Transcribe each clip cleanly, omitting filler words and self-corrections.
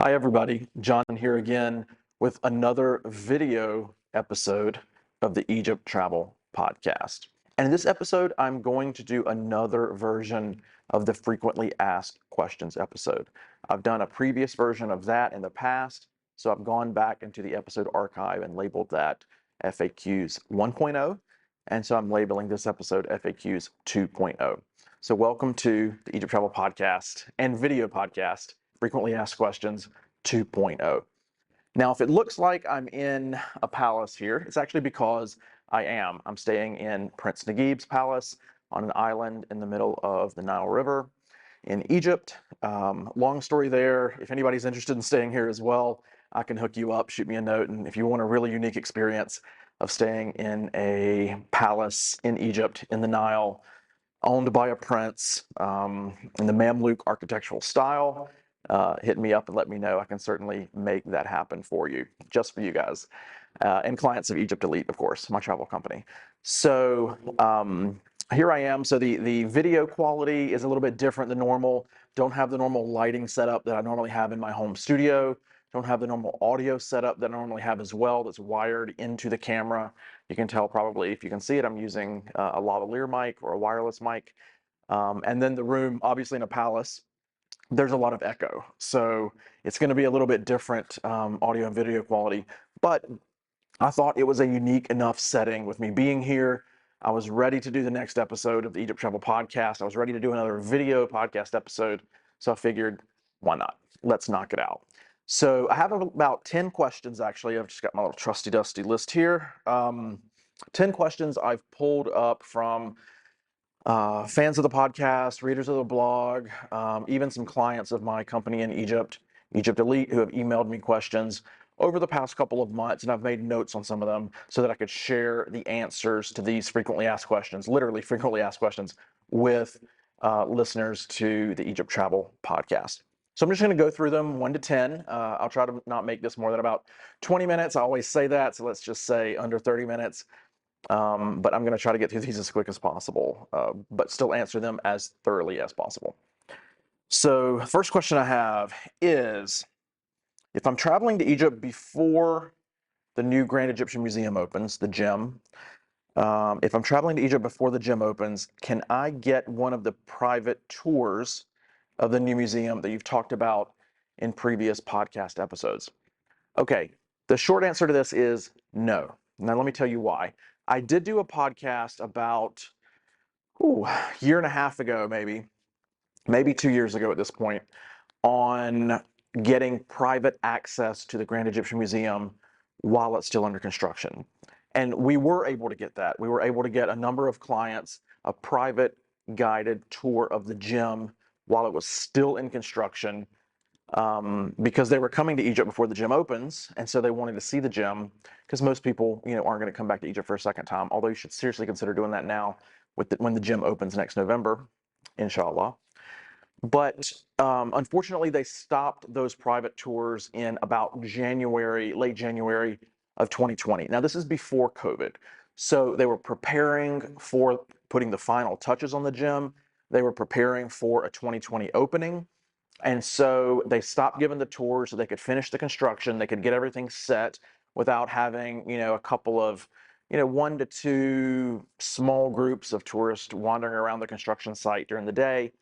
Hi everybody, John here again with another video episode of the Egypt Travel Podcast. And in this episode, I'm going to do another version of the frequently asked questions episode. I've done a previous version of that in the past, so I've gone back into the episode archive and labeled that FAQs 1.0, and so I'm labeling this episode FAQs 2.0. So welcome to the Egypt Travel Podcast and video podcast, Frequently Asked Questions 2.0. Now, if it looks like I'm in a palace here, it's actually because I am. I'm staying in Prince Naguib's palace on an island in the middle of the Nile River in Egypt. Long story there. If anybody's interested in staying here as well, I can hook you up, shoot me a note. And if you want a really unique experience of staying in a palace in Egypt in the Nile, owned by a prince in the Mamluk architectural style, hit me up and let me know. I can certainly make that happen for you, just for you guys. And clients of Egypt Elite, of course, my travel company. So here I am. So the video quality is a little bit different than normal. Don't have the normal lighting setup that I normally have in my home studio. Don't have the normal audio setup that I normally have as well that's wired into the camera. You can tell probably if you can see it, I'm using a lavalier mic or a wireless mic. And then the room, obviously in a palace, there's a lot of echo. So it's going to be a little bit different audio and video quality. But I thought it was a unique enough setting with me being here. I was ready to do the next episode of the Egypt Travel Podcast. I was ready to do another video podcast episode. So I figured, why not? Let's knock it out. So I have about 10 questions, actually. I've just got my little trusty dusty list here. 10 questions I've pulled up from fans of the podcast, readers of the blog, even some clients of my company in Egypt, Egypt Elite, who have emailed me questions over the past couple of months, and I've made notes on some of them so that I could share the answers to these frequently asked questions, literally frequently asked questions, with listeners to the Egypt Travel Podcast. So I'm just going to go through them 1 to 10. I'll try to not make this more than about 20 minutes. I always say that, so let's just say under 30 minutes. But I'm going to try to get through these as quick as possible, but still answer them as thoroughly as possible. So first question I have is, if I'm traveling to Egypt before the new Grand Egyptian Museum opens, the gym, if I'm traveling to Egypt before the gym opens, can I get one of the private tours of the new museum that you've talked about in previous podcast episodes? Okay, the short answer to this is no. Now let me tell you why. I did do a podcast about a year and a half ago, maybe 2 years ago at this point, on getting private access to the Grand Egyptian Museum while it's still under construction. And we were able to get that. We were able to get a number of clients a private guided tour of the gym while it was still in construction, because they were coming to Egypt before the gym opens, and so they wanted to see the gym, because most people, aren't going to come back to Egypt for a second time, although you should seriously consider doing that now when the gym opens next November, inshallah. But unfortunately, they stopped those private tours in about late January of 2020. Now, this is before COVID. So they were preparing for putting the final touches on the gym. They were preparing for a 2020 opening. And so they stopped giving the tours so they could finish the construction. They could get everything set without having, a couple of, 1 to 2 small groups of tourists wandering around the construction site during the day.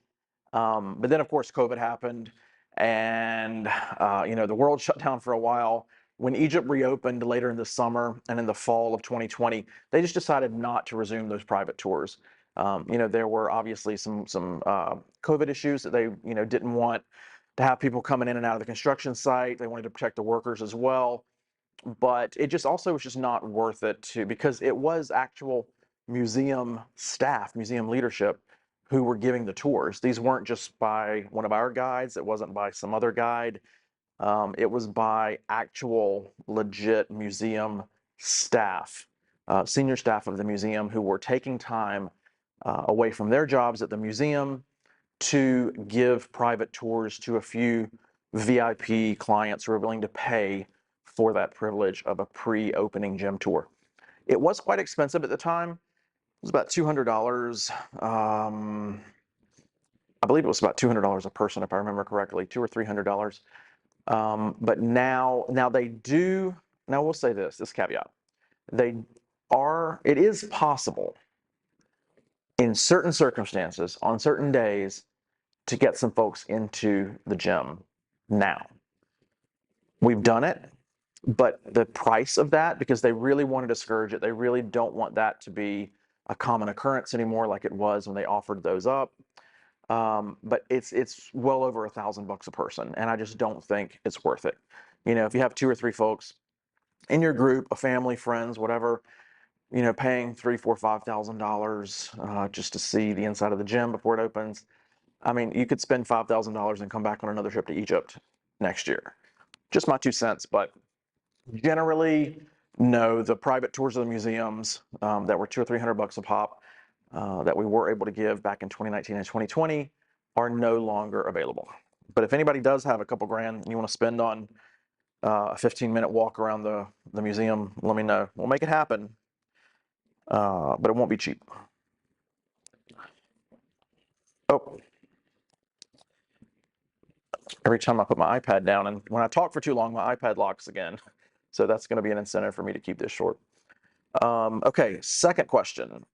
But then, of course, COVID happened, and the world shut down for a while. When Egypt reopened later in the summer and in the fall of 2020, they just decided not to resume those private tours. There were obviously some COVID issues that they didn't want to have people coming in and out of the construction site. They wanted to protect the workers as well, but it just also was just not worth it because it was actual museum staff, museum leadership who were giving the tours. These weren't just by one of our guides. It wasn't by some other guide. It was by actual legit museum staff, senior staff of the museum, who were taking time away from their jobs at the museum to give private tours to a few VIP clients who were willing to pay for that privilege of a pre-opening gym tour. It was quite expensive at the time. It was about $200. I believe it was about $200 a person, if I remember correctly, $200 or $300. But now they do. Now we'll say this caveat: it is possible in certain circumstances, on certain days, to get some folks into the gym now. We've done it, but the price of that, because they really want to discourage it, they really don't want that to be a common occurrence anymore like it was when they offered those up. But it's well over $1,000 a person, and I just don't think it's worth it. If you have 2 or 3 folks in your group, a family, friends, whatever, paying $3, $4, $5,000 just to see the inside of the gym before it opens. I mean, you could spend $5,000 and come back on another trip to Egypt next year. Just my 2 cents, but generally, no. The private tours of the museums that were $200 or $300 a pop that we were able to give back in 2019 and 2020 are no longer available. But if anybody does have a couple grand and you want to spend on a 15-minute walk around the museum, let me know. We'll make it happen, but it won't be cheap. Oh, every time I put my iPad down, and when I talk for too long, my iPad locks again. So that's going to be an incentive for me to keep this short. Okay, second question.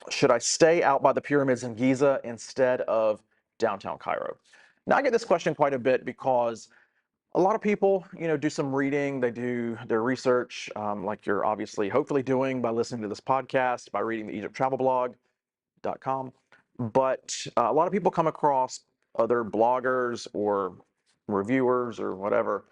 Should I stay out by the pyramids in Giza instead of downtown Cairo? Now, I get this question quite a bit because a lot of people, do some reading. They do their research, like you're obviously, hopefully doing by listening to this podcast, by reading the EgyptTravelBlog.com. But a lot of people come across other bloggers or reviewers or whatever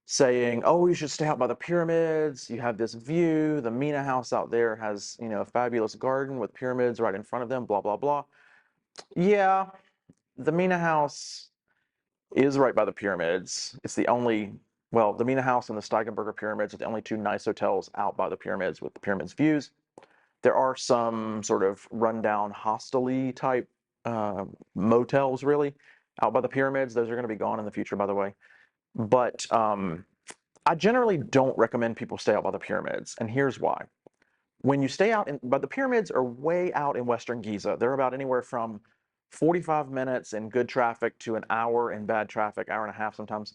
saying, oh, you should stay out by the pyramids. You have this view. The Mina house out there has, a fabulous garden with pyramids right in front of them, blah, blah, blah. Yeah, the Mina house is right by the pyramids. It's the only, well, the Mina house and the Steigenberger pyramids are the only 2 nice hotels out by the pyramids with the pyramids views. There are some sort of rundown hostel-y type motels, really, out by the pyramids. Those are going to be gone in the future, by the way. But I generally don't recommend people stay out by the pyramids, and here's why. When you stay out but the pyramids are way out in western Giza. They're about anywhere from 45 minutes in good traffic to an hour in bad traffic, hour and a half sometimes,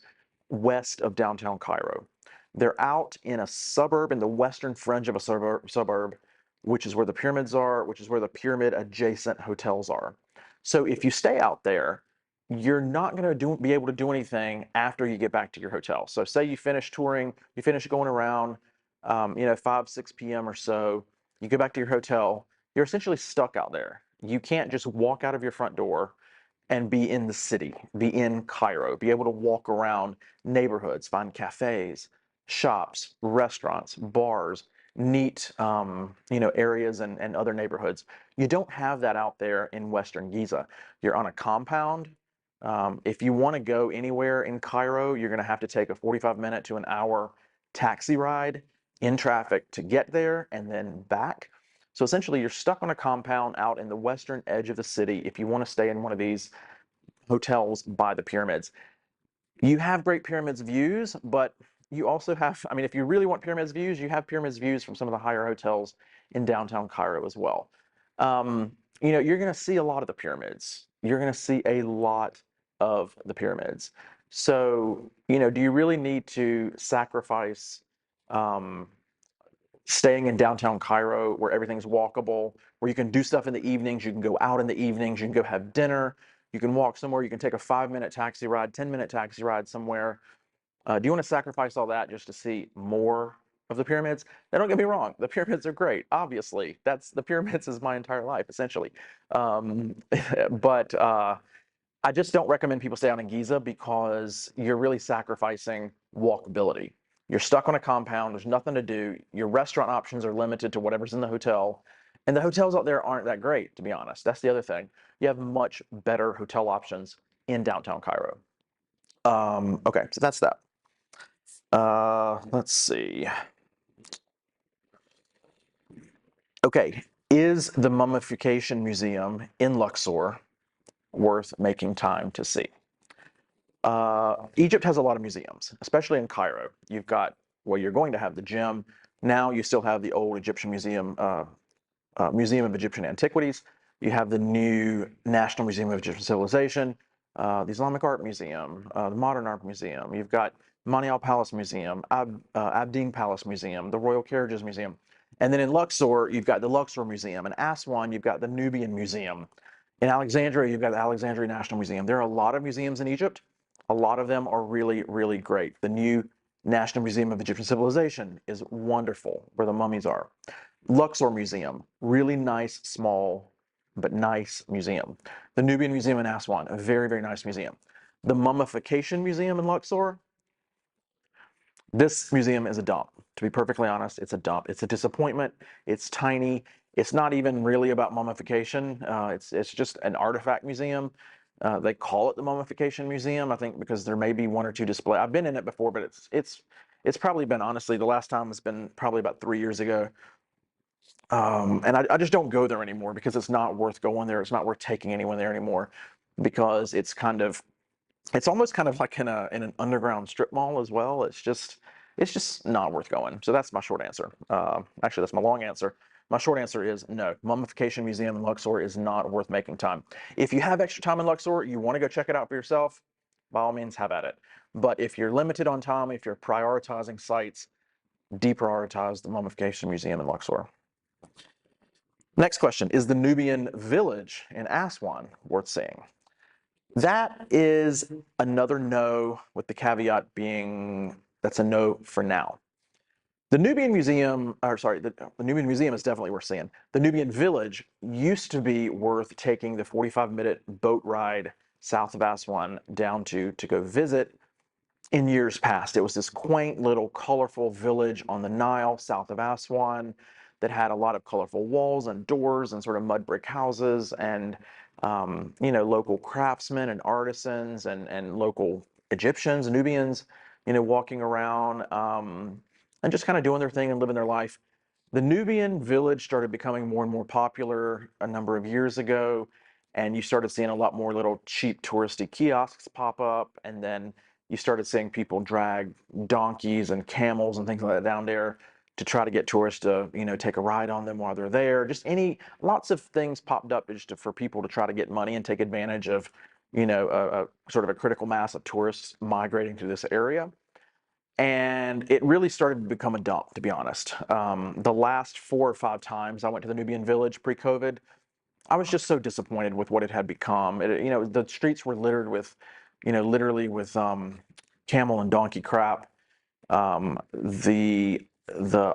west of downtown Cairo. They're out in a suburb, in the western fringe of a suburb, which is where the pyramids are, which is where the pyramid adjacent hotels are. So if you stay out there, you're not going to be able to do anything after you get back to your hotel. So say you finish touring, you finish going around, 5, 6 p.m. or so, you go back to your hotel, you're essentially stuck out there. You can't just walk out of your front door and be in the city, be in Cairo, be able to walk around neighborhoods, find cafes, shops, restaurants, bars, neat, areas and other neighborhoods. You don't have that out there in Western Giza. You're on a compound. If you want to go anywhere in Cairo, you're going to have to take a 45-minute to an hour taxi ride in traffic to get there and then back. So essentially, you're stuck on a compound out in the western edge of the city if you want to stay in one of these hotels by the pyramids. You have great pyramids views, but you also have, if you really want pyramids views, you have pyramids views from some of the higher hotels in downtown Cairo as well. You're going to see a lot of the pyramids. You're going to see a lot of the pyramids. So, do you really need to sacrifice staying in downtown Cairo where everything's walkable, where you can do stuff in the evenings, you can go out in the evenings, you can go have dinner, you can walk somewhere, you can take a 5-minute taxi ride, 10-minute taxi ride somewhere. Do you want to sacrifice all that just to see more of the pyramids? Now, don't get me wrong, the pyramids are great, obviously. The pyramids is my entire life, essentially. But I just don't recommend people stay out in Giza because you're really sacrificing walkability. You're stuck on a compound, there's nothing to do, your restaurant options are limited to whatever's in the hotel, and the hotels out there aren't that great, to be honest. That's the other thing. You have much better hotel options in downtown Cairo. Okay, so that's that. Let's see. Okay, is the Mummification Museum in Luxor worth making time to see? Egypt has a lot of museums, especially in Cairo. You've got, well, you're going to have the gym. Now you still have the old Egyptian Museum, Museum of Egyptian Antiquities. You have the new National Museum of Egyptian Civilization. the Islamic Art Museum, the Modern Art Museum. You've got Manial Palace Museum, Abdeen Palace Museum, the Royal Carriages Museum. And then in Luxor, you've got the Luxor Museum. In Aswan, you've got the Nubian Museum. In Alexandria, you've got the Alexandria National Museum. There are a lot of museums in Egypt. A lot of them are really, really great. The new National Museum of Egyptian Civilization is wonderful, where the mummies are. Luxor Museum, really nice, small, but nice museum. The Nubian Museum in Aswan, a very, very nice museum. The Mummification Museum in Luxor, this museum is a dump. To be perfectly honest, it's a dump. It's a disappointment. It's tiny. It's not even really about mummification. It's just an artifact museum. They call it the Mummification Museum, I think, because there may be one or two displays. I've been in it before, but it's probably been, honestly, the last time has been probably about 3 years ago. And I just don't go there anymore because it's not worth going there. It's not worth taking anyone there anymore because it's almost kind of like in an underground strip mall as well. It's just not worth going. So that's my short answer. Actually, that's my long answer. My short answer is no. Mummification Museum in Luxor is not worth making time. If you have extra time in Luxor, you want to go check it out for yourself, by all means, have at it. But if you're limited on time, if you're prioritizing sites, deprioritize the Mummification Museum in Luxor. Next question, is the Nubian village in Aswan worth seeing? That is another no, with the caveat being that's a no for now. The Nubian Museum, or sorry, the Nubian Museum is definitely worth seeing. The Nubian Village used to be worth taking the 45-minute boat ride south of Aswan down to go visit in years past. It was this quaint little colorful village on the Nile south of Aswan that had a lot of colorful walls and doors and sort of mud brick houses and local craftsmen and artisans and local Egyptians, Nubians, walking around and just kind of doing their thing and living their life. The Nubian village started becoming more and more popular a number of years ago, and you started seeing a lot more little cheap touristy kiosks pop up, and then you started seeing people drag donkeys and camels and things like that down there to try to get tourists to, take a ride on them while they're there. Lots of things popped up just for people to try to get money and take advantage of, a sort of a critical mass of tourists migrating to this area. And it really started to become a dump, to be honest. The last 4 or 5 times I went to the Nubian village pre-COVID, I was just so disappointed with what it had become. The streets were littered with, literally with camel and donkey crap. A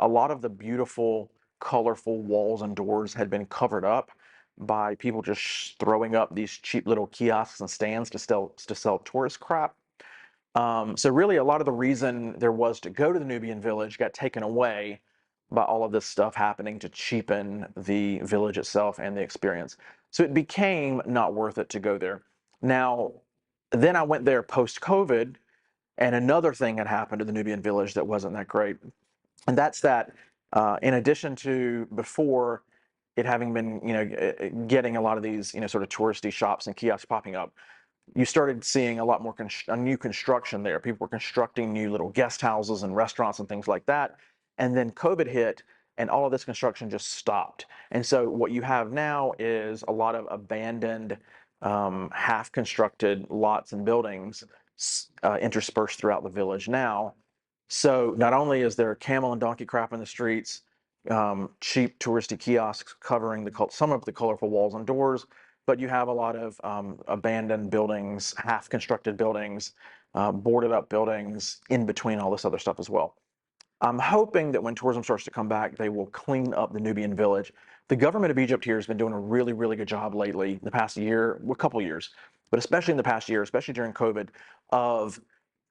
lot of the beautiful, colorful walls and doors had been covered up by people just throwing up these cheap little kiosks and stands to sell tourist crap. So really, a lot of the reason there was to go to the Nubian village got taken away by all of this stuff happening to cheapen the village itself and the experience. So it became not worth it to go there. Now, then I went there post-COVID, and another thing had happened to the Nubian village that wasn't that great. And that's that in addition to before it having been, getting a lot of these, sort of touristy shops and kiosks popping up, you started seeing a lot more new construction there. People were constructing new little guest houses and restaurants and things like that. And then COVID hit, and all of this construction just stopped. And so what you have now is a lot of abandoned, half-constructed lots and buildings interspersed throughout the village now. So not only is there camel and donkey crap in the streets, cheap touristy kiosks covering some of the colorful walls and doors, but you have a lot of abandoned buildings, half-constructed buildings, boarded up buildings in between all this other stuff as well. I'm hoping that when tourism starts to come back, they will clean up the Nubian village. The government of Egypt here has been doing a really, really good job lately, the past year, a couple years, but especially in the past year, especially during COVID, of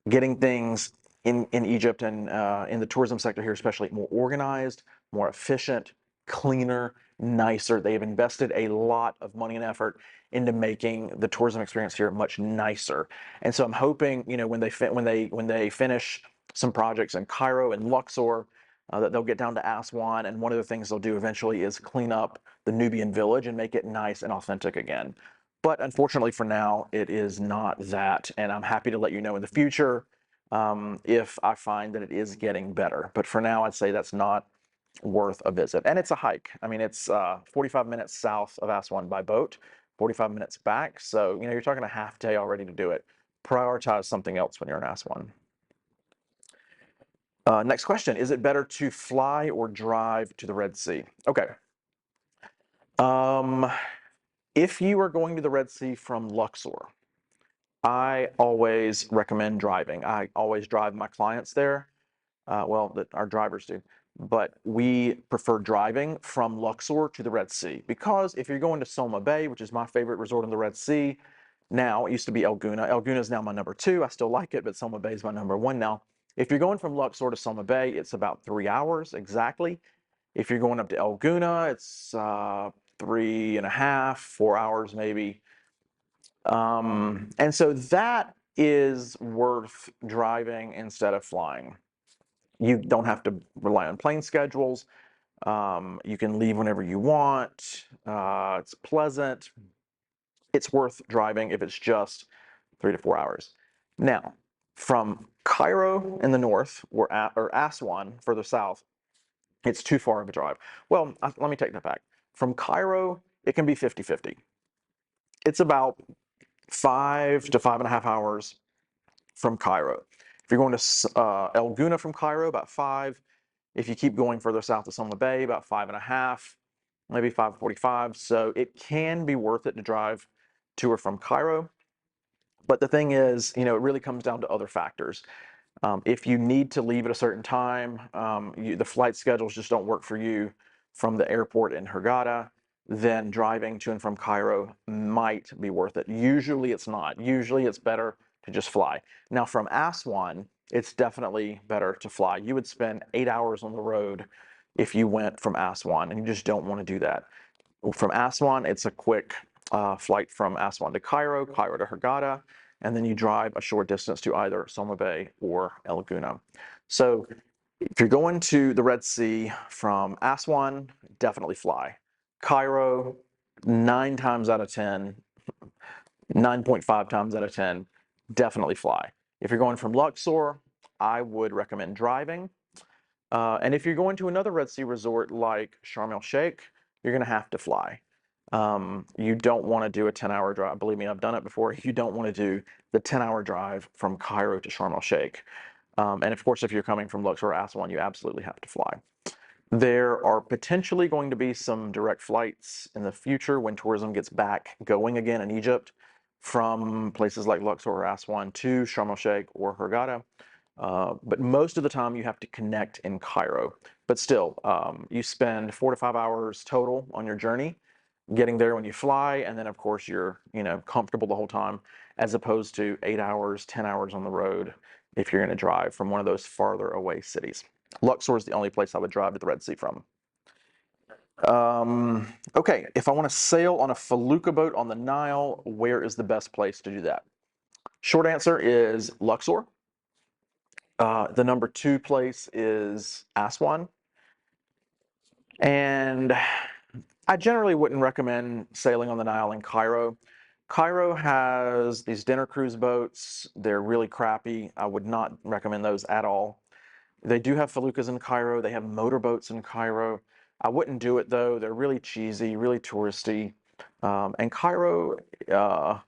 getting things in Egypt and in the tourism sector here, especially more organized, more efficient, cleaner, nicer. They've invested a lot of money and effort into making the tourism experience here much nicer. And so I'm hoping, when they finish some projects in Cairo and Luxor, that they'll get down to Aswan, and one of the things they'll do eventually is clean up the Nubian village and make it nice and authentic again. But unfortunately for now, it is not that, and I'm happy to let you know in the future if I find that it is getting better. But for now, I'd say that's not worth a visit. And it's a hike. I mean, it's 45 minutes south of Aswan by boat, 45 minutes back. So, you're talking a half day already to do it. Prioritize something else when you're in Aswan. Next question, is it better to fly or drive to the Red Sea? Okay. If you are going to the Red Sea from Luxor, I always recommend driving. I always drive my clients there. Our drivers do. But we prefer driving from Luxor to the Red Sea, because if you're going to Soma Bay, which is my favorite resort in the Red Sea, now it used to be El Gouna. El Gouna is now my number 2. I still like it, but Soma Bay is my number 1 now. If you're going from Luxor to Soma Bay, it's about 3 hours exactly. If you're going up to El Gouna, it's 3.5, 4 hours maybe. And so that is worth driving instead of flying. You don't have to rely on plane schedules. You can leave whenever you want. It's pleasant. It's worth driving if it's just 3 to 4 hours. Now, from Cairo in the north or Aswan further south, it's too far of a drive. Well, let me take that back. From Cairo, it can be 50-50. It's about 5 to 5.5 hours from Cairo. If you're going to El Gouna from Cairo, about 5. If you keep going further south to Soma Bay, about 5.5, maybe 5:45. So it can be worth it to drive to or from Cairo. But the thing is, it really comes down to other factors. If you need to leave at a certain time, the flight schedules just don't work for you from the airport in Hurghada, then driving to and from Cairo might be worth it. Usually it's not. Usually it's better to just fly. Now from Aswan, it's definitely better to fly. You would spend 8 hours on the road if you went from Aswan, and you just don't want to do that. From Aswan, it's a quick flight from Aswan to Cairo, Cairo to Hurghada, and then you drive a short distance to either Soma Bay or El Gouna. So if you're going to the Red Sea from Aswan, definitely fly. Cairo, 9 times out of 10, 9.5 times out of 10, definitely fly. If you're going from Luxor, I would recommend driving. And if you're going to another Red Sea resort like Sharm el-Sheikh, you're going to have to fly. You don't want to do a 10-hour drive. Believe me, I've done it before. You don't want to do the 10-hour drive from Cairo to Sharm el-Sheikh. And of course, if you're coming from Luxor or Aswan, you absolutely have to fly. There are potentially going to be some direct flights in the future when tourism gets back going again in Egypt from places like Luxor or Aswan to Sharm el-Sheikh or Hurghada. But most of the time you have to connect in Cairo. But still, you spend 4 to 5 hours total on your journey, getting there when you fly, and then of course you're comfortable the whole time, as opposed to 8 hours, 10 hours on the road if you're going to drive from one of those farther away cities. Luxor is the only place I would drive to the Red Sea from. Okay, if I want to sail on a felucca boat on the Nile, where is the best place to do that? Short answer is Luxor. The number 2 place is Aswan. And I generally wouldn't recommend sailing on the Nile in Cairo. Cairo has these dinner cruise boats. They're really crappy. I would not recommend those at all. They do have feluccas in Cairo. They have motorboats in Cairo. I wouldn't do it though. They're really cheesy, really touristy. And Cairo, yeah,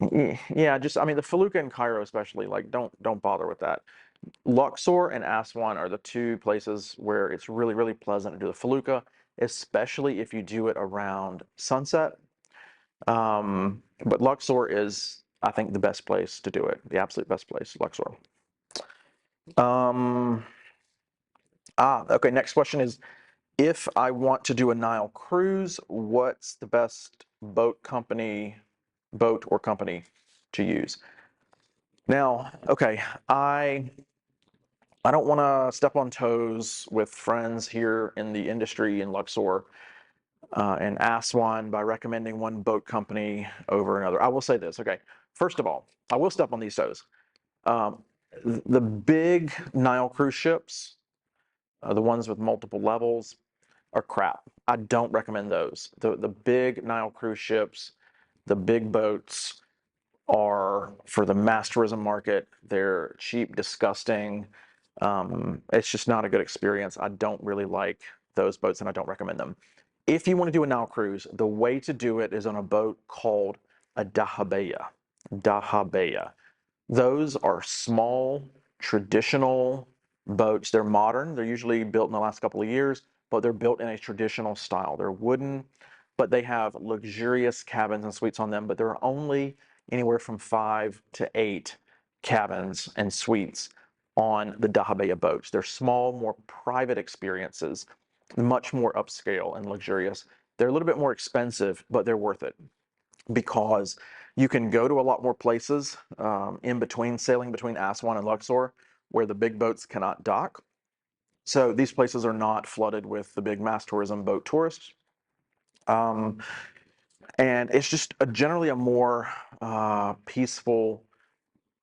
the felucca in Cairo especially, like don't bother with that. Luxor and Aswan are the 2 places where it's really, really pleasant to do the felucca, especially if you do it around sunset. But Luxor is, I think, the best place to do it. The absolute best place, Luxor. Okay, next question is, if I want to do a Nile cruise, what's the best boat or company to use? Now, okay, I don't want to step on toes with friends here in the industry in Luxor and Aswan by recommending one boat company over another. I will say this, okay, first of all, I will step on these toes. The big Nile cruise ships, the ones with multiple levels, are crap. I don't recommend those. The big Nile cruise ships, the big boats, are for the mass tourism market. They're cheap, disgusting. It's just not a good experience. I don't really like those boats, and I don't recommend them. If you want to do a Nile cruise, the way to do it is on a boat called a dahabeya. Dahabeya. Those are small, traditional boats. They're modern. They're usually built in the last couple of years, but they're built in a traditional style. They're wooden, but they have luxurious cabins and suites on them, but there are only anywhere from 5 to 8 cabins and suites on the dahabeya boats. They're small, more private experiences, much more upscale and luxurious. They're a little bit more expensive, but they're worth it because you can go to a lot more places in between, sailing between Aswan and Luxor, where the big boats cannot dock. So these places are not flooded with the big mass tourism boat tourists. And it's just generally a more peaceful,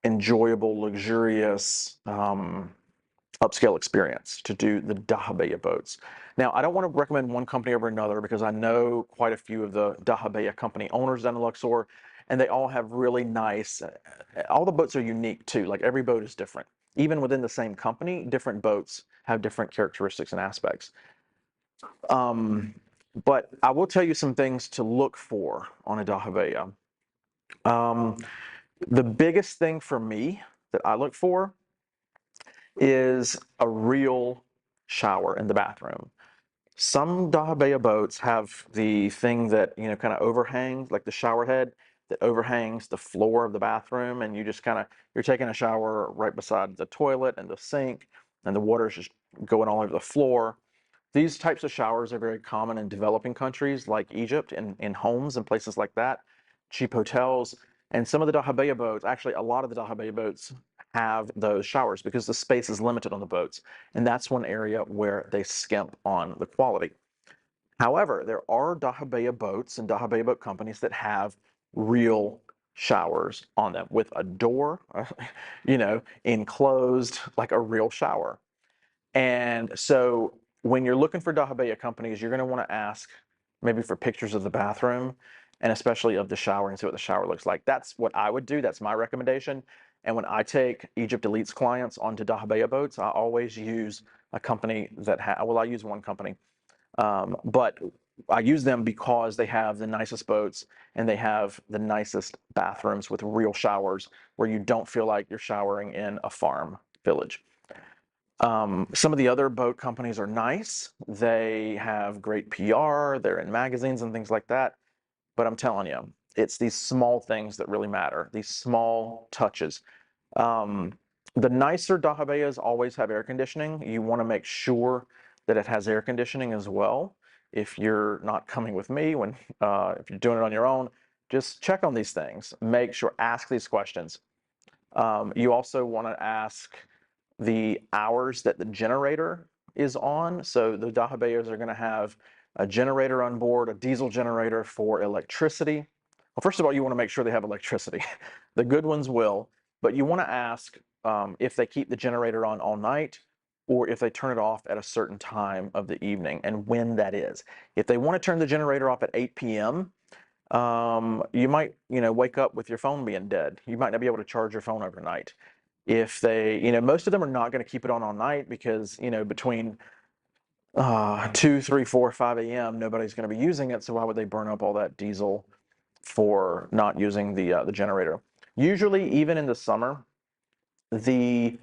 enjoyable, luxurious upscale experience to do the dahabeya boats. Now, I don't want to recommend one company over another because I know quite a few of the dahabeya company owners down in Luxor, and they all have really nice, all the boats are unique too. Like every boat is different. Even within the same company, different boats have different characteristics and aspects. But I will tell you some things to look for on a dahabeya. The biggest thing for me that I look for is a real shower in the bathroom. Some dahabeya boats have the thing that, kind of overhangs, like the shower head that overhangs the floor of the bathroom, and you just you're taking a shower right beside the toilet and the sink, and the water's just going all over the floor. These types of showers are very common in developing countries like Egypt, in homes and places like that, cheap hotels. And some of the dahabeya boats, actually a lot of the dahabeya boats have those showers because the space is limited on the boats. And that's one area where they skimp on the quality. However, there are dahabeya boats and dahabeya boat companies that have real showers on them with a door, enclosed like a real shower. And so when you're looking for dahabeya companies, you're going to want to ask maybe for pictures of the bathroom and especially of the shower and see what the shower looks like. That's what I would do. That's my recommendation. And when I take Egypt Elite's clients onto dahabeya boats, I always use a company that I use one company, but I use them because they have the nicest boats and they have the nicest bathrooms with real showers where you don't feel like you're showering in a farm village. Some of the other boat companies are nice. They have great PR. They're in magazines and things like that. But I'm telling you, it's these small things that really matter, these small touches. Um, the nicer dahabeyas always have air conditioning. You want to make sure that it has air conditioning as well. If you're not coming with me, if you're doing it on your own, just check on these things. Make sure, ask these questions. You also want to ask the hours that the generator is on. So the dahabeyas are going to have a generator on board, a diesel generator for electricity. Well, first of all, you want to make sure they have electricity. The good ones will, but you want to ask if they keep the generator on all night or if they turn it off at a certain time of the evening and when that is. If they want to turn the generator off at 8 p.m., you might, wake up with your phone being dead. You might not be able to charge your phone overnight. If they, most of them are not going to keep it on all night because, between 2, 3, 4, 5 a.m., nobody's going to be using it. So why would they burn up all that diesel for not using the generator? Usually, even in the summer, the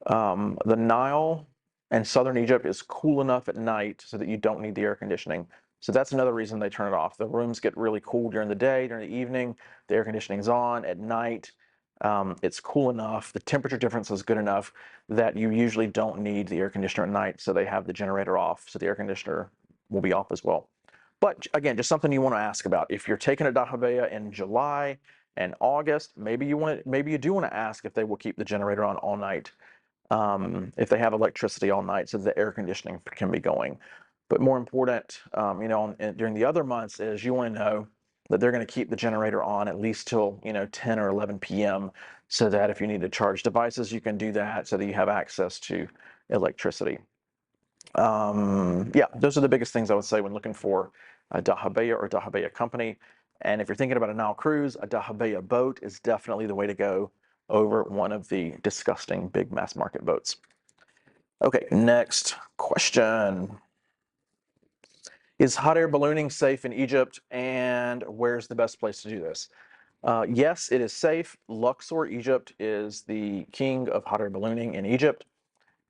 Nile and southern Egypt is cool enough at night so that you don't need the air conditioning. So that's another reason they turn it off. The rooms get really cool during the day, during the evening, the air conditioning's on. At night, it's cool enough, the temperature difference is good enough that you usually don't need the air conditioner at night, so they have the generator off, so the air conditioner will be off as well. But again, just something you want to ask about. If you're taking a dahabeya in July and August, maybe you do want to ask if they will keep the generator on all night, if they have electricity all night, so the air conditioning can be going. But more important, during the other months, is you want to know that they're going to keep the generator on at least till 10 or 11 p.m. so that if you need to charge devices, you can do that so that you have access to electricity. Yeah, those are the biggest things I would say when looking for a dahabeya or dahabeya company. And if you're thinking about a Nile cruise, a dahabeya boat is definitely the way to go over one of the disgusting big mass market boats. Okay, next question. Is hot air ballooning safe in Egypt, and where's the best place to do this? Yes, it is safe. Luxor, Egypt is the king of hot air ballooning in Egypt,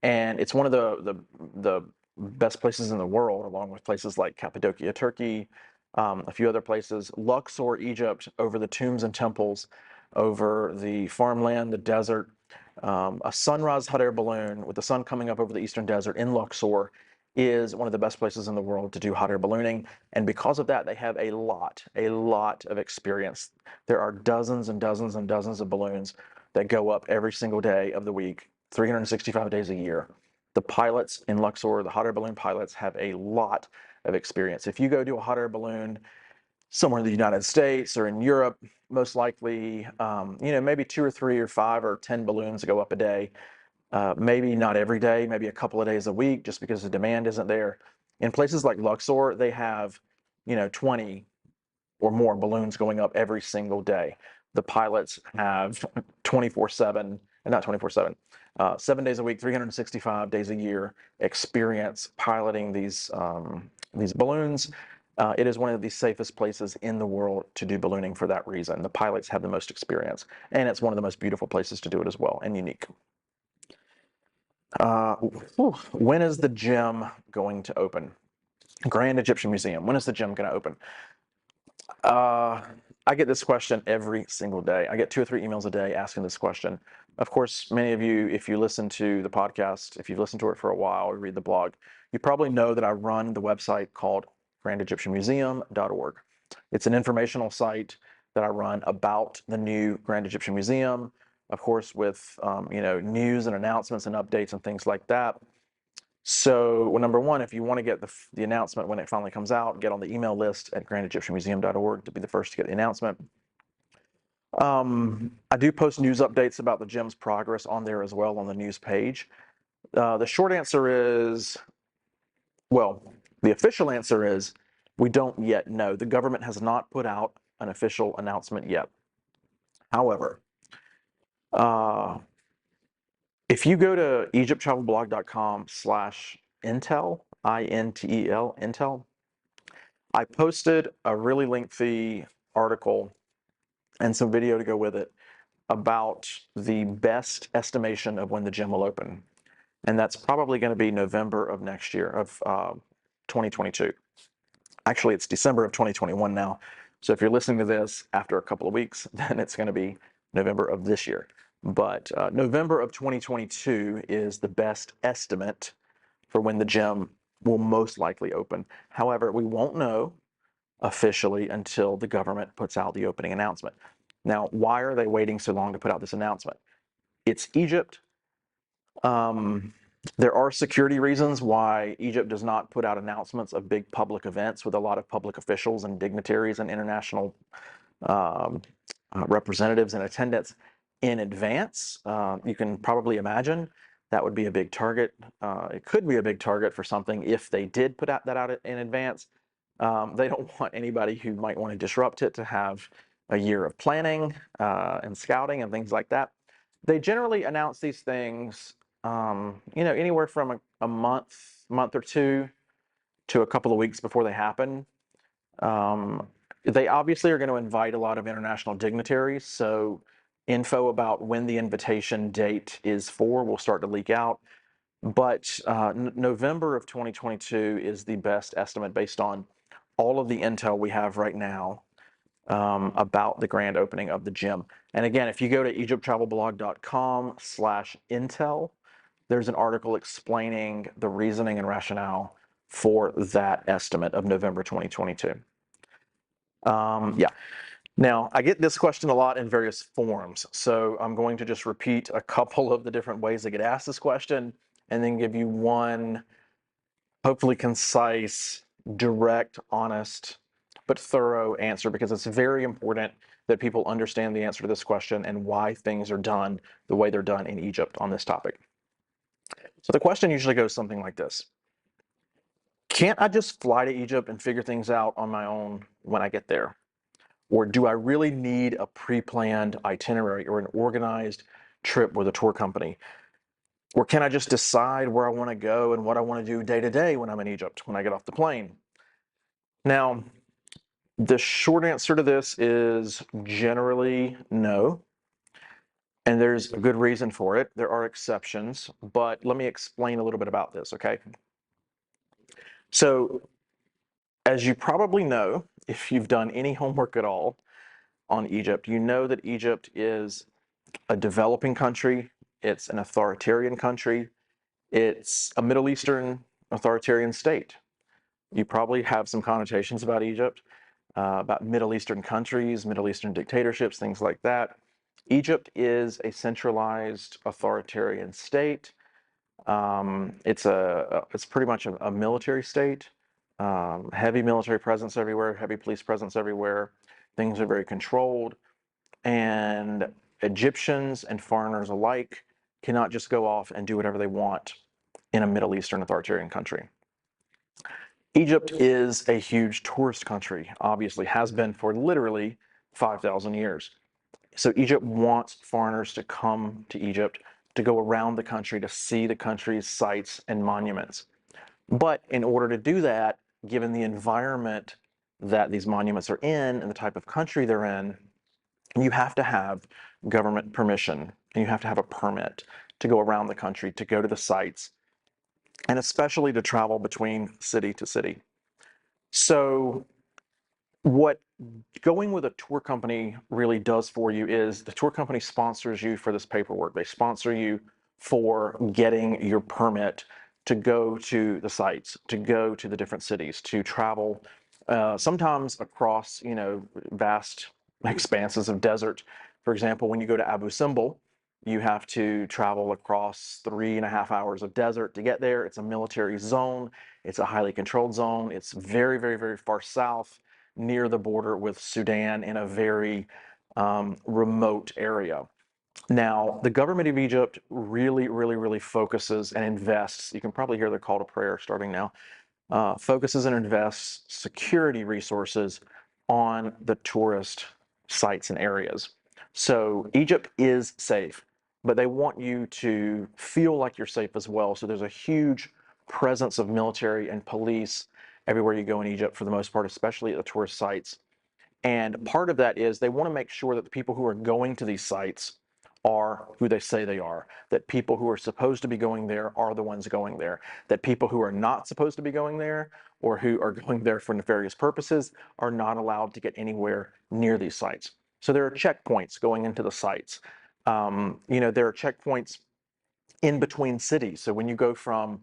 and it's one of the best places in the world, along with places like Cappadocia, Turkey, a few other places. Luxor, Egypt, over the tombs and temples, over the farmland, the desert, a sunrise hot air balloon with the sun coming up over the eastern desert in Luxor is one of the best places in the world to do hot air ballooning. And because of that, they have a lot of experience. There are dozens and dozens and dozens of balloons that go up every single day of the week, 365 days a year. The pilots in Luxor, the hot air balloon pilots, have a lot of experience. If you go do a hot air balloon somewhere in the United States or in Europe, most likely, maybe 2 or 3 or 5 or 10 balloons go up a day. Maybe not every day, maybe a couple of days a week, just because the demand isn't there. In places like Luxor, they have, 20 or more balloons going up every single day. The pilots have 24/7, and not 24/7, 7 days a week, 365 days a year experience piloting these balloons. It is one of the safest places in the world to do ballooning for that reason. The pilots have the most experience, and it's one of the most beautiful places to do it as well, and unique. When is the gym going to open? Grand Egyptian Museum. When is the gym going to open? I get this question every single day. I get 2 or 3 emails a day asking this question. Of course, many of you, if you listen to the podcast, if you've listened to it for a while or read the blog, you probably know that I run the website called grandegyptianmuseum.org. It's an informational site that I run about the new Grand Egyptian Museum, of course, with news and announcements and updates and things like that. So, well, number one, if you want to get the announcement when it finally comes out, get on the email list at grandegyptianmuseum.org to be the first to get the announcement. I do post news updates about the gym's progress on there as well on the news page. The short answer is, well, the official answer is we don't yet know. The government has not put out an official announcement yet. However, if you go to egypttravelblog.com/intel, INTEL, Intel, I posted a really lengthy article and some video to go with it about the best estimation of when the gym will open. And that's probably going to be November of next year, of 2022. Actually, it's December of 2021 now. So if you're listening to this after a couple of weeks, then it's going to be November of this year. But November of 2022 is the best estimate for when the gym will most likely open. However, we won't know officially until the government puts out the opening announcement. Now, why are they waiting so long to put out this announcement? It's Egypt. There are security reasons why Egypt does not put out announcements of big public events with a lot of public officials and dignitaries and international representatives in attendance in advance. You can probably imagine that would be a big target. It could be a big target for something if they did put that out in advance. They don't want anybody who might want to disrupt it to have a year of planning and scouting and things like that. They generally announce these things, anywhere from a month or two to a couple of weeks before they happen. They obviously are going to invite a lot of international dignitaries, so info about when the invitation date is for will start to leak out. But November of 2022 is the best estimate based on all of the intel we have right now about the grand opening of the gym. And again, if you go to egypttravelblog.com/intel, there's an article explaining the reasoning and rationale for that estimate of November 2022. Yeah. Now, I get this question a lot in various forms, so I'm going to just repeat a couple of the different ways I get asked this question and then give you one hopefully concise, direct, honest, but thorough answer, because it's very important that people understand the answer to this question and why things are done the way they're done in Egypt on this topic. So the question usually goes something like this. Can't I just fly to Egypt and figure things out on my own when I get there? Or do I really need a pre-planned itinerary or an organized trip with a tour company? Or can I just decide where I want to go and what I want to do day to day when I'm in Egypt, when I get off the plane? Now, the short answer to this is generally no, and there's a good reason for it. There are exceptions, but let me explain a little bit about this, okay? So, as you probably know, if you've done any homework at all on Egypt, you know that Egypt is a developing country, it's an authoritarian country, it's a Middle Eastern authoritarian state. You probably have some connotations about Egypt, about Middle Eastern countries, Middle Eastern dictatorships, things like that. Egypt is a centralized authoritarian state. It's pretty much a military state. Heavy military presence everywhere, heavy police presence everywhere. Things are very controlled, and Egyptians and foreigners alike cannot just go off and do whatever they want in a Middle Eastern authoritarian country. Egypt is a huge tourist country, obviously has been for literally 5,000 years. So Egypt wants foreigners to come to Egypt, to go around the country, to see the country's sites and monuments. But in order to do that, given the environment that these monuments are in and the type of country they're in, you have to have government permission and you have to have a permit to go around the country, to go to the sites, and especially to travel between city to city. So what going with a tour company really does for you is the tour company sponsors you for this paperwork. They sponsor you for getting your permit to go to the sites, to go to the different cities, to travel, sometimes across, vast expanses of desert. For example, when you go to Abu Simbel, you have to travel across 3.5 hours of desert to get there. It's a military zone. It's a highly controlled zone. It's very, very, very far south, near the border with Sudan, in a very remote area. Now, the government of Egypt really, really, really focuses and invests. You can probably hear the call to prayer starting now. Focuses and invests security resources on the tourist sites and areas. So Egypt is safe, but they want you to feel like you're safe as well. So there's a huge presence of military and police everywhere you go in Egypt for the most part, especially at the tourist sites. And part of that is they want to make sure that the people who are going to these sites are who they say they are, that people who are supposed to be going there are the ones going there, that people who are not supposed to be going there or who are going there for nefarious purposes are not allowed to get anywhere near these sites. So there are checkpoints going into the sites. There are checkpoints in between cities. So when you go from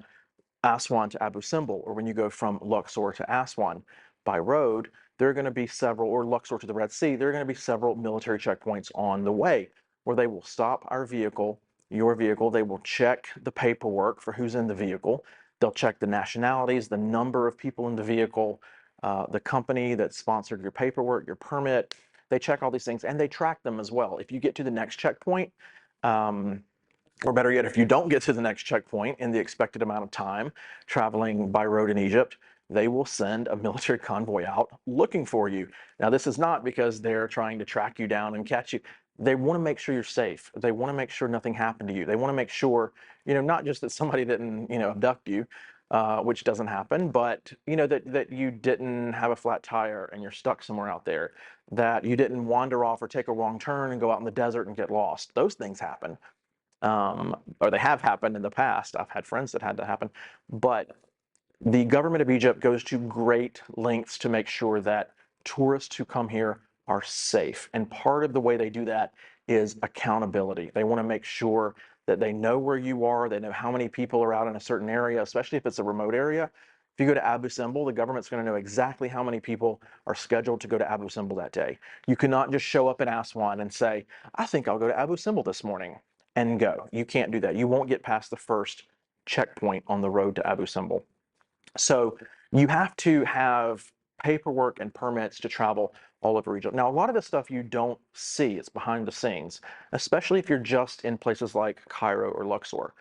Aswan to Abu Simbel, or when you go from Luxor to Aswan by road, there are going to be several, or Luxor to the Red Sea, there are going to be several military checkpoints on the way where they will stop our vehicle, your vehicle. They will check the paperwork for who's in the vehicle. They'll check the nationalities, the number of people in the vehicle, the company that sponsored your paperwork, your permit. They check all these things and they track them as well. If you get to the next checkpoint, or better yet, if you don't get to the next checkpoint in the expected amount of time traveling by road in Egypt, they will send a military convoy out looking for you. Now, this is not because they're trying to track you down and catch you. They want to make sure you're safe. They want to make sure nothing happened to you. They want to make sure, not just that somebody didn't, abduct you, which doesn't happen, but, that you didn't have a flat tire and you're stuck somewhere out there, that you didn't wander off or take a wrong turn and go out in the desert and get lost. Those things happen, or they have happened in the past. I've had friends that had to happen. But the government of Egypt goes to great lengths to make sure that tourists who come here are safe. And part of the way they do that is accountability. They want to make sure that they know where you are, they know how many people are out in a certain area, especially if it's a remote area. If you go to Abu Simbel, the government's going to know exactly how many people are scheduled to go to Abu Simbel that day. You cannot just show up in Aswan and say, I think I'll go to Abu Simbel this morning, and go. You can't do that. You won't get past the first checkpoint on the road to Abu Simbel. So you have to have paperwork and permits to travel all over Egypt. Now, a lot of this stuff you don't see. It's behind the scenes, especially if you're just in places like Cairo or Luxor.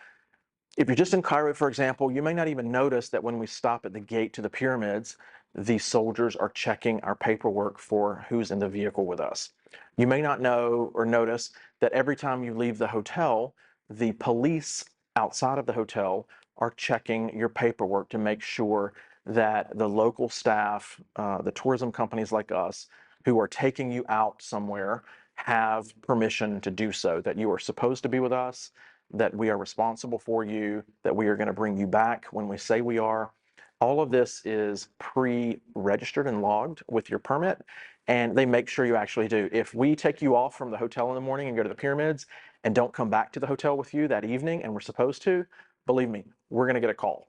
If you're just in Cairo, for example, you may not even notice that when we stop at the gate to the pyramids, the soldiers are checking our paperwork for who's in the vehicle with us. You may not know or notice that every time you leave the hotel, the police outside of the hotel are checking your paperwork to make sure that the local staff, the tourism companies like us, who are taking you out somewhere, have permission to do so, that you are supposed to be with us, that we are responsible for you, that we are going to bring you back when we say we are. All of this is pre-registered and logged with your permit, and they make sure you actually do. If we take you off from the hotel in the morning and go to the pyramids and don't come back to the hotel with you that evening, and we're supposed to, believe me, we're going to get a call.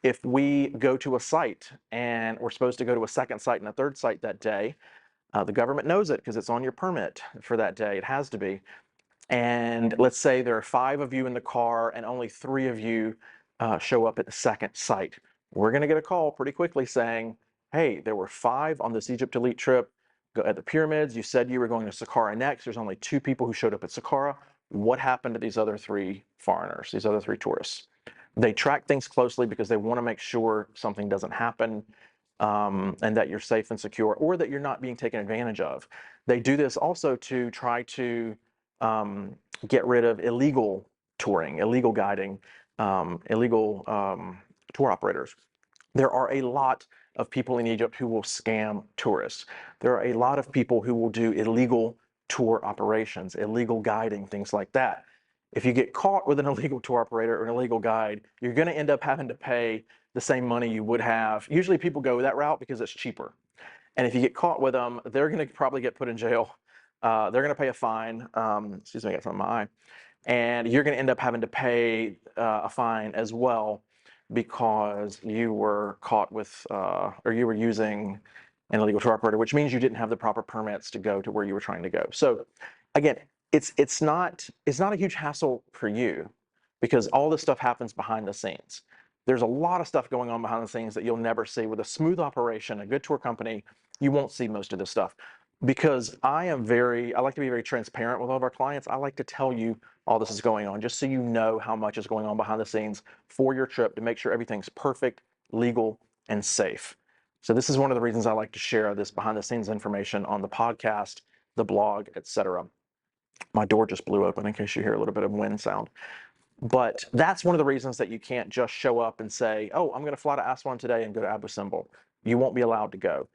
If we go to a site and we're supposed to go to a second site and a third site that day, the government knows it because it's on your permit for that day. It has to be. And let's say there are 5 of you in the car and only 3 of you show up at the second site. We're going to get a call pretty quickly saying, hey, there were 5 on this Egypt Elite trip at the pyramids. You said you were going to Saqqara next. There's only 2 people who showed up at Saqqara. What happened to these other 3 foreigners, these other 3 tourists? They track things closely because they want to make sure something doesn't happen, and that you're safe and secure, or that you're not being taken advantage of. They do this also to try to get rid of illegal touring, illegal guiding, illegal tour operators. There are a lot of people in Egypt who will scam tourists. There are a lot of people who will do illegal tour operations, illegal guiding, things like that. If you get caught with an illegal tour operator or an illegal guide, you're going to end up having to pay the same money you would have. Usually people go that route because it's cheaper. And if you get caught with them, they're going to probably get put in jail. They're going to pay a fine. Excuse me, I got something in my eye. And you're going to end up having to pay a fine as well because you were caught with, or you were using an illegal tour operator, which means you didn't have the proper permits to go to where you were trying to go. So again, it's not a huge hassle for you because all this stuff happens behind the scenes. There's a lot of stuff going on behind the scenes that you'll never see. With a smooth operation, a good tour company, you won't see most of this stuff. Because I like to be very transparent with all of our clients. I like to tell you all this is going on, just so you know how much is going on behind the scenes for your trip to make sure everything's perfect, legal, and safe. So this is one of the reasons I like to share this behind the scenes information on the podcast, the blog, etc. My door just blew open in case you hear a little bit of wind sound. But that's one of the reasons that you can't just show up and say, oh, I'm going to fly to Aswan today and go to Abu Simbel. You won't be allowed to go.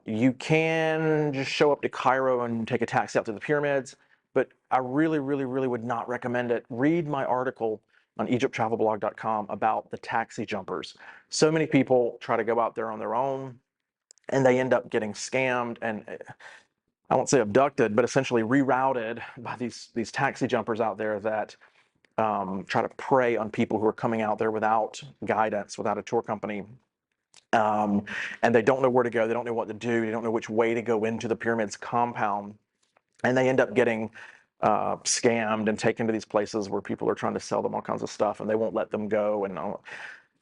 You can just show up to Cairo and take a taxi out to the pyramids, but I really, really, really would not recommend it. Read my article on egypttravelblog.com about the taxi jumpers. So many people try to go out there on their own and they end up getting scammed and I won't say abducted, but essentially rerouted by these taxi jumpers out there that try to prey on people who are coming out there without guidance, without a tour company. And they don't know where to go. They don't know what to do. They don't know which way to go into the pyramids compound. And they end up getting scammed and taken to these places where people are trying to sell them all kinds of stuff and they won't let them go. And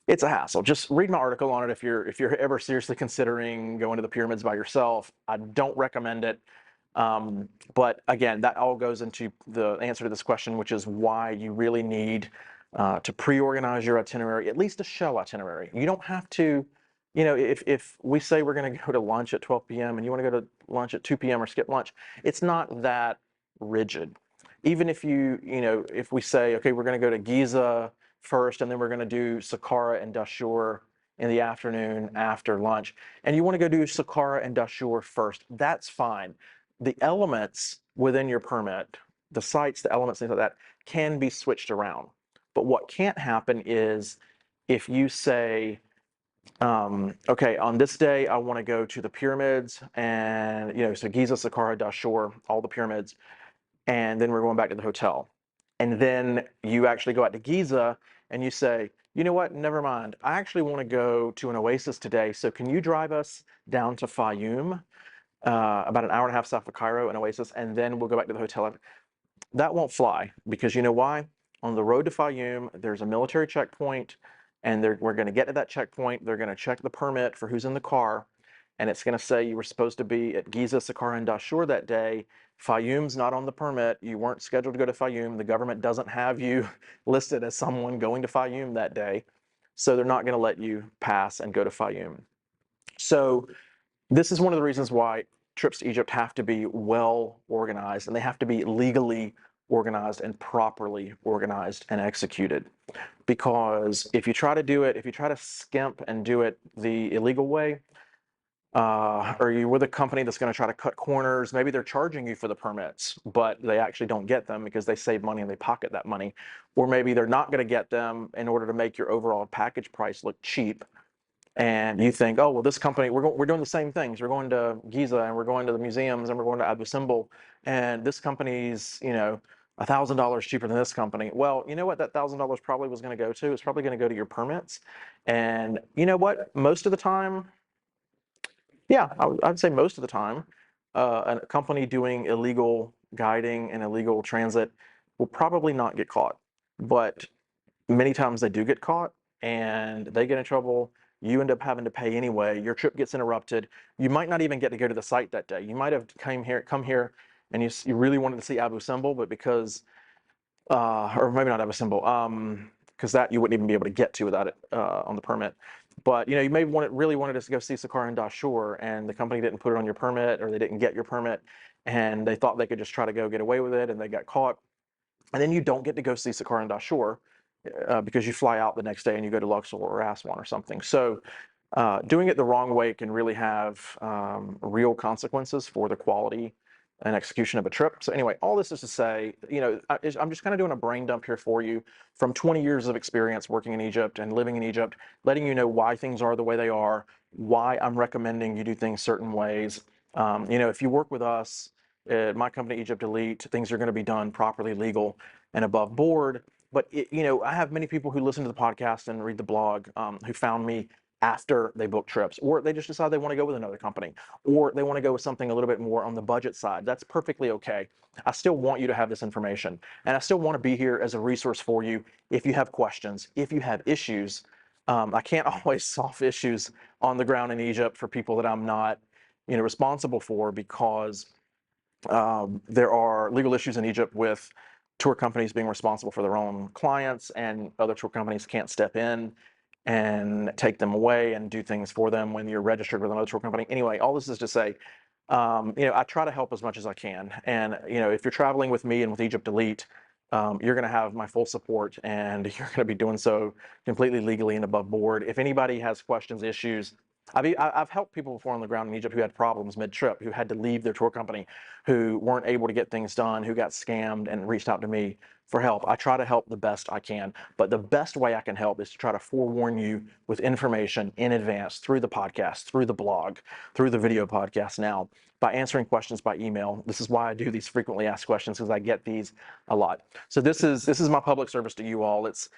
it's a hassle. Just read my article on it if you're ever seriously considering going to the pyramids by yourself. I don't recommend it. But again, that all goes into the answer to this question, which is why you really need to pre-organize your itinerary, at least a show itinerary. You don't have to, if we say we're going to go to lunch at 12 p.m. and you want to go to lunch at 2 p.m. or skip lunch, it's not that rigid. Even if if we say, okay, we're going to go to Giza first, and then we're going to do Saqqara and Dashur in the afternoon after lunch, and you want to go do Saqqara and Dashur first, that's fine. The elements within your permit, the sites, the elements, things like that, can be switched around. But what can't happen is if you say, okay, on this day, I want to go to the pyramids and, so Giza, Saqqara, Dashur, all the pyramids, and then we're going back to the hotel. And then you actually go out to Giza and you say, you know what, never mind. I actually want to go to an oasis today. So can you drive us down to Fayum, about an hour and a half south of Cairo, an oasis, and then we'll go back to the hotel. That won't fly because you know why? On the road to Fayum, there's a military checkpoint, and we're going to get to that checkpoint. They're going to check the permit for who's in the car, and it's going to say you were supposed to be at Giza, Saqqara, and Dashur that day. Fayum's not on the permit. You weren't scheduled to go to Fayum. The government doesn't have you listed as someone going to Fayum that day, so they're not going to let you pass and go to Fayum. So this is one of the reasons why trips to Egypt have to be well organized, and they have to be legally organized and properly organized and executed. because if you try to do it, if you try to skimp and do it the illegal way, or you're with a company that's going to try to cut corners, maybe they're charging you for the permits, but they actually don't get them because they save money and they pocket that money. Or maybe they're not going to get them in order to make your overall package price look cheap. And you think, oh, well, this company, we're doing the same things. We're going to Giza and we're going to the museums and we're going to Abu Simbel, and this company's, $1,000 cheaper than this company. Well, you know what that $1,000 probably was going to go to? It's probably going to go to your permits. And you know what? Most of the time, yeah, I'd say most of the time, a company doing illegal guiding and illegal transit will probably not get caught. But many times they do get caught and they get in trouble. You end up having to pay anyway. Your trip gets interrupted. You might not even get to go to the site that day. You might have come here, and you really wanted to see Abu Simbel, but because or maybe not Abu Simbel, because that you wouldn't even be able to get to without it on the permit. But you may really wanted to go see Saqqara and Dashur, and the company didn't put it on your permit, or they didn't get your permit, and they thought they could just try to get away with it, and they got caught. And then you don't get to go see Saqqara and Dashur because you fly out the next day and you go to Luxor or Aswan or something. So doing it the wrong way can really have real consequences for the quality and execution of a trip. So anyway, all this is to say, I'm just kind of doing a brain dump here for you from 20 years of experience working in Egypt and living in Egypt, letting you know why things are the way they are, why I'm recommending you do things certain ways. If you work with us, my company, Egypt Elite, things are going to be done properly, legal, and above board. But I have many people who listen to the podcast and read the blog who found me after they book trips, or they just decide they want to go with another company, or they want to go with something a little bit more on the budget side. That's perfectly okay. I still want you to have this information, and I still want to be here as a resource for you if you have questions, if you have issues. I can't always solve issues on the ground in Egypt for people that I'm not, responsible for, because there are legal issues in Egypt with tour companies being responsible for their own clients, and other tour companies can't step in and take them away and do things for them when you're registered with another tour company. Anyway, all this is to say, I try to help as much as I can. And, if you're traveling with me and with Egypt Elite, you're going to have my full support, and you're going to be doing so completely legally and above board. If anybody has questions, issues, I've helped people before on the ground in Egypt who had problems mid-trip, who had to leave their tour company, who weren't able to get things done, who got scammed and reached out to me for help. I try to help the best I can, but the best way I can help is to try to forewarn you with information in advance through the podcast, through the blog, through the video podcast now, by answering questions by email. This is why I do these frequently asked questions, because I get these a lot. So this is my public service to you all. It's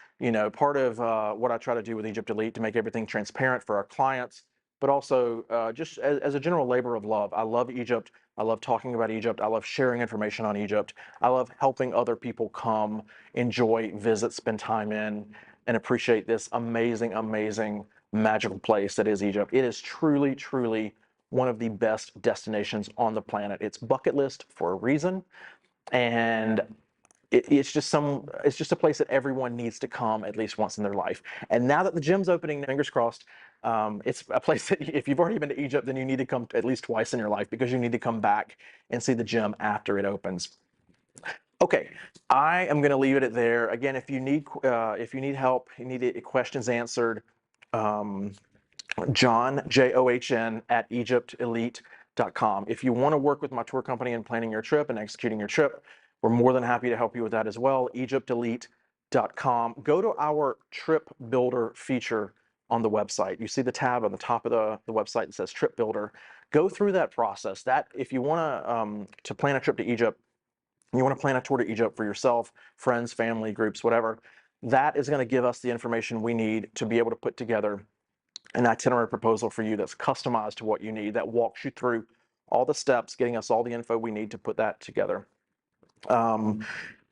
part of what I try to do with Egypt Elite, to make everything transparent for our clients, but also just as a general labor of love. I love Egypt. I love talking about Egypt. I love sharing information on Egypt. I love helping other people come, enjoy, visit, spend time in, and appreciate this amazing, amazing, magical place that is Egypt. It is truly, truly one of the best destinations on the planet. It's bucket list for a reason, and it's just a place that everyone needs to come at least once in their life. And now that the gym's opening, fingers crossed, it's a place that if you've already been to Egypt, then you need to come at least twice in your life, because you need to come back and see the gym after it opens. Okay, I am going to leave it at there. Again, if you need help, you need questions answered, John, John, at EgyptElite.com. If you want to work with my tour company in planning your trip and executing your trip, we're more than happy to help you with that as well. EgyptElite.com. Go to our trip builder feature on the website. You see the tab on the top of the website that says Trip Builder. Go through that process. That if you want to plan a trip to Egypt, you want to plan a tour to Egypt for yourself, friends, family, groups, whatever, that is going to give us the information we need to be able to put together an itinerary proposal for you that's customized to what you need, that walks you through all the steps, getting us all the info we need to put that together.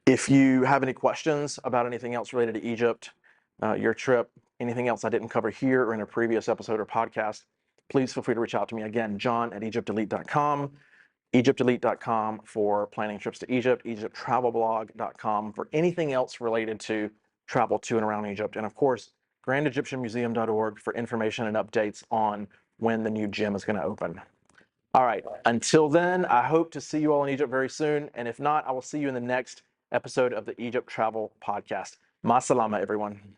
If you have any questions about anything else related to Egypt, your trip, anything else I didn't cover here or in a previous episode or podcast, please feel free to reach out to me. Again, John at EgyptElite.com, EgyptElite.com for planning trips to Egypt, EgyptTravelBlog.com for anything else related to travel to and around Egypt, and of course, GrandEgyptianMuseum.org for information and updates on when the new gym is going to open. All right, until then, I hope to see you all in Egypt very soon, and if not, I will see you in the next episode of the Egypt Travel Podcast. Ma salama, everyone.